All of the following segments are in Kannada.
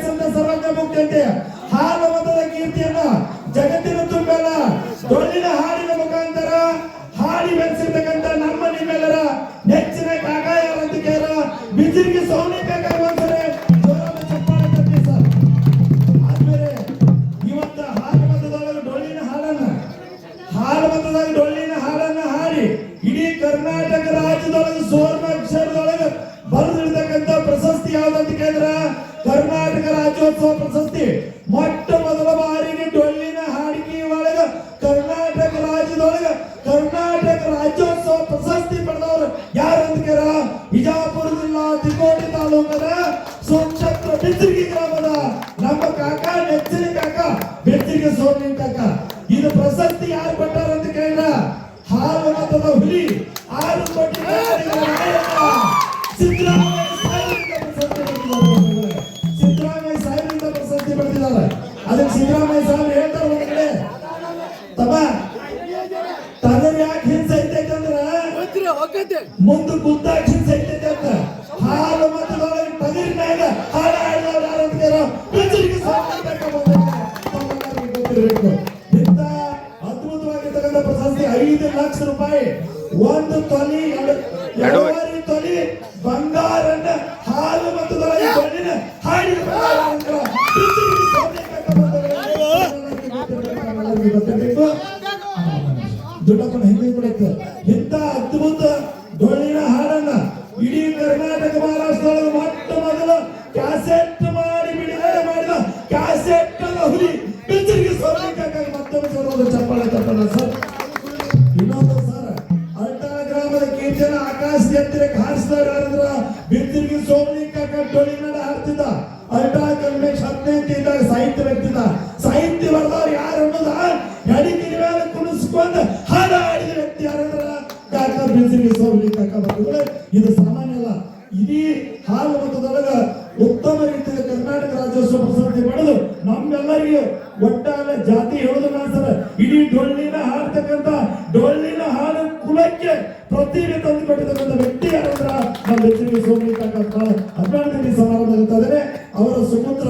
ಸಂತ ಸರ್ವಜ್ಞ ಮುಕ್ತಿಯಂತೆ ಹಾಲು ಮತದ ಕೀರ್ತಿಯನ್ನ ಜಗತ್ತಿನ ತುಂಬೆಲ್ಲ ಡೊಳ್ಳಿನ ಹಾಡಿನ ಮುಖಾಂತರ ಹಾಡಿ ಬೆಳೆಸಿರ್ತಕ್ಕಂಥ ನಮ್ಮ ನಿಮ್ಮೆಲ್ಲರ ನೆಚ್ಚಿನ ಕಾಕ ಯಾರಂತ ಕೇಳ ಬಿಜಿರ್ಗಿ ಸೋನಿ ಕಾಕ ಒಂದ್ಸರಿ ಜೋರಾದ ಚಪ್ಪಾಳೆ ತಟ್ಟಿ ಸರ್. ಆದ್ಮೇಲೆ ಇವತ್ತ ಹಾಲು ಮತದೊಳಗೆ ಡೊಳ್ಳಿನ ಹಾಡನ್ನ ಹಾಡಿ ಇಡೀ ಕರ್ನಾಟಕ ರಾಜ್ಯದೊಳಗೆ ಸುವರ್ಣ ಅಕ್ಷರದೊಳಗೆ ಬರೆದಿರ್ತಕ್ಕಂಥ ಪ್ರಶಸ್ತಿ ಯಾವ್ದಂತ ಕೇಳಿದ್ರ ಕರ್ನಾಟಕ ರಾಜ್ಯೋತ್ಸವ ಪ್ರಶಸ್ತಿ. ಮೊಟ್ಟ ಮೊದಲ ಬಾರಿಗೆ ಡೊಳ್ಳಿನ ಹಾಡಿಕೆ ಒಳಗ ಕರ್ನಾಟಕ ರಾಜ್ಯದೊಳಗ ಕರ್ನಾಟಕ ರಾಜ್ಯೋತ್ಸವ ಪ್ರಶಸ್ತಿ ಪಡೆದವರು ಯಾರು ಅಂತ ಕೇಳ ಬಿಜಾಪುರ ಜಿಲ್ಲಾ ತಿಕೋಟಿ ತಾಲೂಕದ ಸುಕ್ಷೇತ್ರ ಬಿಜ್ಜಿರ್ಗಿ ಗ್ರಾಮದ ನಮ್ಮ ಕಾಕ ನೆಚ್ಚಿನ ಕಾಕ ಬಿಜ್ಜಿರ್ಗಿ ಸೋಮಲಿಂಗ ಕಾಕ. ಇದು ಪ್ರಶಸ್ತಿ ಯಾರು ಕೊಟ್ಟಾರ ಅಂತ ಕೇಳಿದ್ರ ಹಾಲು ಮತದ ಹುಲಿ 6 ಕೋಟಿ ಸಿದ್ದರಾಮಯ್ಯ ಸಾಹೇಬರಿಂದ ಪ್ರಶಸ್ತಿ ಪಡೆದಿದ್ದಾರೆ. ಅದಕ್ಕೆ ಸಿದ್ದರಾಮಯ್ಯ ಸಾಹೇಬ್ ಹೇಳ್ತಾರೆ ಒಂದು ಕಡೆ ತಮ್ಮ ತಗರ್ ಯಾಕೆ ಹಿಂಸೆ ಐತೈತೆ ಅಂದ್ರ ಮುಂದೆ ಗುದ್ದಾಗಿ ಹಿಂಸೆ ಐತೈತೆ ಅಂತ ಹಾಲು ಮತದೊಳಗೆ ತಗರಿನಾಗ ಹಾಡು ಹಾಡಿದವ್ರು ಯಾರು ಅಂತ ಗೊತ್ತಿರಬೇಕು. ಇಂಥ ಅದ್ಭುತವಾಗಿರ್ತಕ್ಕಂಥ ಪ್ರಶಸ್ತಿ 5 ಲಕ್ಷ ರೂಪಾಯಿ, 1 ತೊಲಿ 2 ತೊಲಿ ಬಂಗಾರನ್ನ ಹಾಲು ಮತದೊಳಗೆ ಡೊಳ್ಳಿನ ಹಾಡಿನ ಗೊತ್ತಿರಬೇಕು. ದುಡ್ಡಪ್ಪನ ಹಿಂದೆ ಕೊಡುತ್ತೆ. ಇಂಥ ಅದ್ಭುತ ಡೊಳ್ಳಿನ ಹಾಡನ್ನ ಇಡೀ ಕರ್ನಾಟಕ ಮಹಾರಾಷ್ಟ್ರದೊಳಗೆ ಮೊಟ್ಟ ಮೊದಲು ಕ್ಯಾಸೆಟ್ ಮಾಡಿ ಬಿಡುಗಡೆ ಮಾಡಿದ ಕ್ಯಾಸೆಟ್ ಹುಲಿ ಬಿಜ್ಜಿರ್ಗಿ ಸೋಮಲಿಂಗ ಮತ್ತೊಂದು ಸರ್ ಚಪ್ಪಾಳೆ ತಟ್ಟೋಣ ಸರ್. ಇನ್ನೊಂದು ಸರ್ ಅಲ್ಟಾಳ ಗ್ರಾಮದ ಕೀರ್ತನ ಆಕಾಶ ಎತ್ತರಕ್ಕೆ ಹಾರಿಸಿದವ್ರು ಯಾರಂದ್ರ ಬಿಜ್ಜಿರ್ಗಿ ಸೋಮಲಿಂಗ ಡೊಳ್ಳಿನ ಹಾಡ್ತಿದ್ದ. ಅಲ್ಟಾಳ ಕಲ್ಮೇಶ್ 15 ಇದ್ದಾಗ ಸಾಹಿತ್ಯ ವ್ಯಕ್ತಿದ್ದ. ಸಾಹಿತ್ಯ ಬರೆದವ್ರು ಯಾರು ಅನ್ನೋದ ನಡಿಕಿನ ಮೇಲೆ ಕುಣಿಸ್ಕೊಂಡು ಹಾಡ ಹಾಡಿದ ವ್ಯಕ್ತಿ ಯಾರಂದ್ರ ಕಾಕ ಬಿಜ್ಜಿರ್ಗಿ ಸೋಮಲಿಂಗ ಕಾಕ. ಇದು ಸಾಮಾನ್ಯ ಅಲ್ಲ. ಇಡೀ ಹಾಲು ಮತದೊಳಗ ಉತ್ತಮ ರೀತಿಯಲ್ಲಿ ಕರ್ನಾಟಕ ರಾಜ್ಯೋತ್ಸವ ಪ್ರಶಸ್ತಿ ಪಡೆದು ನಮ್ಮೆಲ್ಲರಿಗೂ ಒಟ್ಟಾರೆ ಜಾತಿ ಹೇಳುದು ಸರ್ ಇಡೀ ಡೊಳ್ಳಿನ ಹಾಡ್ತಕ್ಕಂಥ ಡೊಳ್ಳಿನ ಹಾಡು ಕುಲಕ್ಕೆ ಪ್ರತಿಭೆ ತಂದು ಕೊಟ್ಟಿರ್ತಕ್ಕಂಥ ವ್ಯಕ್ತಿ ಯಾರಂದ್ರ ನಮ್ಮ ಬಿಜ್ಜಿರ್ಗಿ ಸೋಮಲಿಂಗ ಕಾಕ. 12ನೇ ಸಮಾರಂಭ ಇರ್ತಾರೆ. ಅವರ ಸುಪುತ್ರ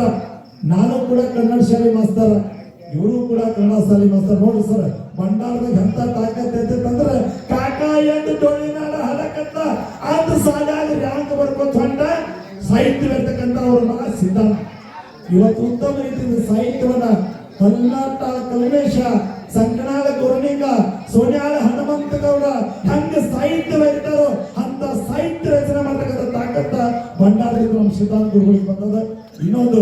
ನಾನು ಕೂಡ ಕನ್ನಡ ಶಾಲೆ ಮಾಸ್ತರ, ಇವರು ಕೂಡ ಕನ್ನಡ ಶಾಲೆ ಮಾಸ್ತರ. ನೋಡಿ ಸರ್ ಬಂಡಾರದಾಗ ಎಂತ ತಾಕತ್ ಐತಂದ್ರೆ ಕಾಕ ಎಂದು ಡೊಳ್ಳಿನ ಹಾಡಕತ್ತ ಅಂತ ಸಾಲಾಗ ರ್ಯಾಂಕ್ ಬರ್ಕೋತ ಹೊಂಟ ಸಾಹಿತ್ಯ ಇರ್ತಕ್ಕಂಥ ಅವ್ರ ಮಗ ಸಿದ್ಧಾಂತ. ಇವತ್ತು ಉತ್ತಮ ರೀತಿಯಿಂದ ಸಾಹಿತ್ಯವನ್ನ ಕಲ್ನಾಟ ಕಲ್ಮೇಶ, ಸಂಕನಾಳ ಗುರುನಿಂಗ, ಸೋನ್ಯಾಳ ಹನುಮಂತ ಗೌಡ ಹೆಂಗ ಸಾಹಿತ್ಯ ಬರೀತಾರೋ ಅಂತ ಸಾಹಿತ್ಯ ರಚನೆ ಮಾಡ್ತಕ್ಕಂಥ ತಾಕತ್ತ ಬಂಡಾರದಿಂದ ನಮ್ಮ ಸಿದ್ಧಾಂತ ಗುರುಗಳಿಗೆ ಬಂದದ. ಇನ್ನೊಂದು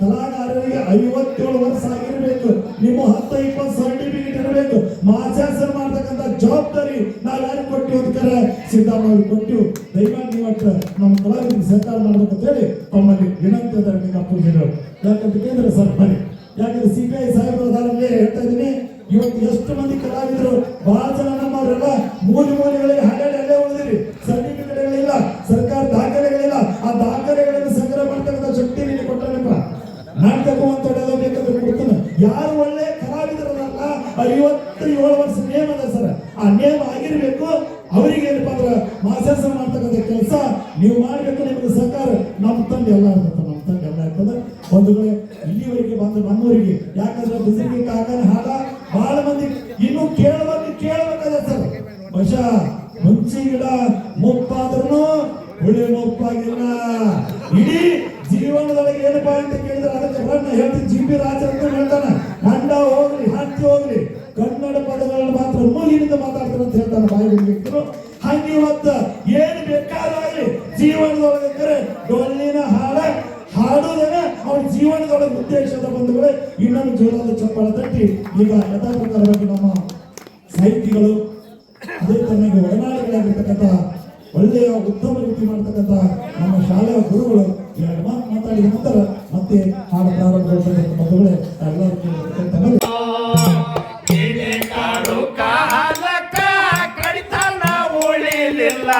ಕಲಾಕಾರರಿಗೆ 57 ವರ್ಷ ಆಗಿರಬೇಕು, ನಿಮ್ಮ 10-20 ಸರ್ಟಿಫಿಕೇಟ್ ಇರಬೇಕು. ಮಹಾಶಾಸನ ಮಾಡ್ತಕ್ಕಂಥ ಜವಾಬ್ದಾರಿ ನಾವು ಯಾರು ಕೊಟ್ಟಿವಿ ಅದಕ್ಕೆ ಸಿದ್ಧಾಂತ ಅವ್ರಿಗೆ ಕೊಟ್ಟಿವಿ. ದಯಮಾಡಿ ನೀವು ನಮ್ಮ ಕಲಾವಿದರಿಗೆ ಸಹಕಾರ ಮಾಡ್ಬೇಕಂತ ಹೇಳಿ ತಮ್ಮಲ್ಲಿ ವಿನಂತಿ ಅದ. ಪೂಜೆಗಳು ಯಾಕಂತ ಕೇಂದ್ರ ಸರ್ ಬನ್ನಿ, ಯಾಕಂದ್ರೆ CPI ಸಾಹೇಬರ ದಾರಲ್ಲೇ ಹೇಳ್ತಾ ಇದ್ದೀನಿ. ಇವತ್ತು ಎಷ್ಟು ಮಂದಿ ಕಲಾವಿದರು ಬಹಳ ಜನ ನಮ್ಮವರೆಲ್ಲ ಮೂಲೆಗಳಿಗೆ ಹಾಡಾಡಿ ಅಲ್ಲೇ ಉಳಿದಿರಿ. ಸರ್ಟಿಫಿಕೇಟ್ಗಳಿಲ್ಲ, ಸರ್ಕಾರ ದಾಖಲೆಗಳಿಲ್ಲ. ಆ ದಾಖಲೆಗಳನ್ನು ಸಂಗ್ರಹ ಮಾಡ್ತಕ್ಕಂಥ ಶಕ್ತಿ ನೀನು ಕೊಟ್ಟನಪ್ಪ. ನಾಟಕ ಅಂತ ಬೇಕಾದ್ರೆ ಕೊಡ್ತಾನೆ. ಯಾರು ಒಳ್ಳೆ ಕಲಾವಿದರಲ್ಲ 57 ವರ್ಷ ನೇಮ್ ಅದ ಸರ್. ಆ ನೇಮ್ ಆಗಿರ್ಬೇಕು. ಅವರಿಗೆ ಏನಪ್ಪ ಅಂದ್ರೆ ಮಾಸಾಸನ ಮಾಡ್ತಕ್ಕಂಥ ಕೆಲಸ ನೀವು ಮಾಡ್ಬೇಕು. ನಿಮಗೆ ಸಹಕಾರ ನಮ್ಮ ತಂದೆ ಎಲ್ಲ ಇರ್ತದೆ, ನಮ್ಮ ತಂದೆ ಎಲ್ಲ ಇರ್ತದೆ. ಬಂಧುಗಳೇ ಇಲ್ಲಿವರೆಗೆ ಬಂದು ನಮ್ಮೂರಿಗೆ ಯಾಕಂದ್ರೆ ಬಿಜ್ಜಿರ್ಗಿ ಕಾಕನ ಹಾಡ ಬಹಳ ಮಂದಿ ಇನ್ನು ಕೇಳಬೇಕಾದ ಸರ್. ಬಹುಶಃ ಹುಂಚಿ ಗಿಡ ಮುಪ್ಪಾದ್ರೂ ಹುಳಿ ಮುಪ್ಪಾಗಿಲ್ಲ. ಇಡೀ ಜೀವನದೊಳಗೆ ಏನಪ್ಪಾ ಅಂತ ಕೇಳಿದ್ರೆ ಅದಕ್ಕೆ ಹೇಳ್ತೀನಿ. GP ರಾಜ ಅಂತ ಹೇಳ್ತಾನೆ, ಗಂಡ ಹೋಗ್ಲಿ ಹತ್ತಿ ಹೋಗ್ಲಿ ಕನ್ನಡ ಪದಗಳನ್ನು ಮಾತ್ರ ಮೂಲಿನಿಂದ ಮಾತಾಡ್ತಾರೆ ಅಂತ ಹೇಳ್ತಾನೆ ಬಾಯಿ ವ್ಯಕ್ತರು. ಹಂಗೆ ಇವತ್ತು ಏನು ಬೇಕಾದಾಗಲಿ ಜೀವನದೊಳಗೆ ಡೊಳ್ಳಿನ ಹಾಡುವುದೇನೆ ಅವ್ರ ಜೀವನದೊಳಗೆ ಉದ್ದೇಶದ ಬಂಧುಗಳೇ. ಇನ್ನೊಂದು ಜೋರಾದ ಚಪ್ಪಾಳ ತಟ್ಟಿ ಈಗ ಯಥಾಪ್ರಕಾರವಾಗಿ ನಮ್ಮ ಸಾಹಿತಿಗಳು ಅದೇ ತನಗೆ ಒಡನಾಡಿಗಳಾಗಿರ್ತಕ್ಕಂಥ ಒಳ್ಳೆಯ ಉತ್ತಮ ರೀತಿ ಮಾಡ್ತಕ್ಕಂಥ ನಮ್ಮ ಶಾಲೆಯ ಗುರುಗಳು 2 ಮಾತು ಮಾತಾಡಿದ ನಂತರ ಮತ್ತೆ ಹಾಡು ಪ್ರಾರಂಭಗೊಳ್ತಕ್ಕಂಥ ಬಂಧುಗಳೇ ಎಲ್ಲರೂ ಕಡಿತನ ಉಳಿಲಿಲ್ಲ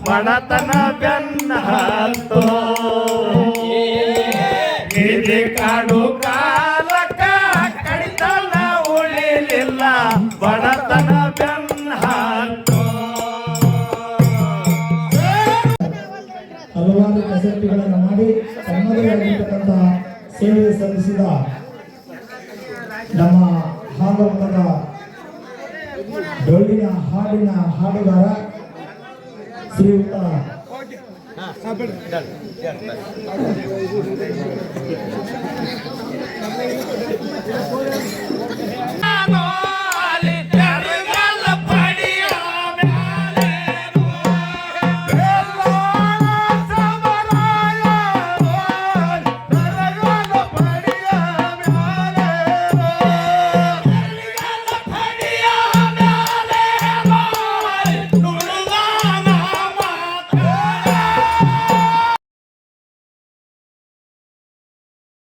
ಮಣತನ ಬೆನ್ನ ಹತ್ತೋ ಕಾಡು ಕಾಲಕ್ಕ ಕಡಿತನ ಉಳಿಲಿಲ್ಲ ಬಡತನ ಬೆನ್ನ ಹತ್ತೋ. ಹಲವಾರು ಕಸರತ್ತುಗಳನ್ನು ಮಾಡಿ ತಮ್ಮದೇ ಆಗಿರ್ತಕ್ಕಂಥ ಸೇವೆ ಸಲ್ಲಿಸಿದ ನಮ್ಮ ಹಾಲವನದ ಡೊಳ್ಳಿನ ಹಾಡಿನ ಹಾಡುಗಾರ ಶ್ರೀಯುತ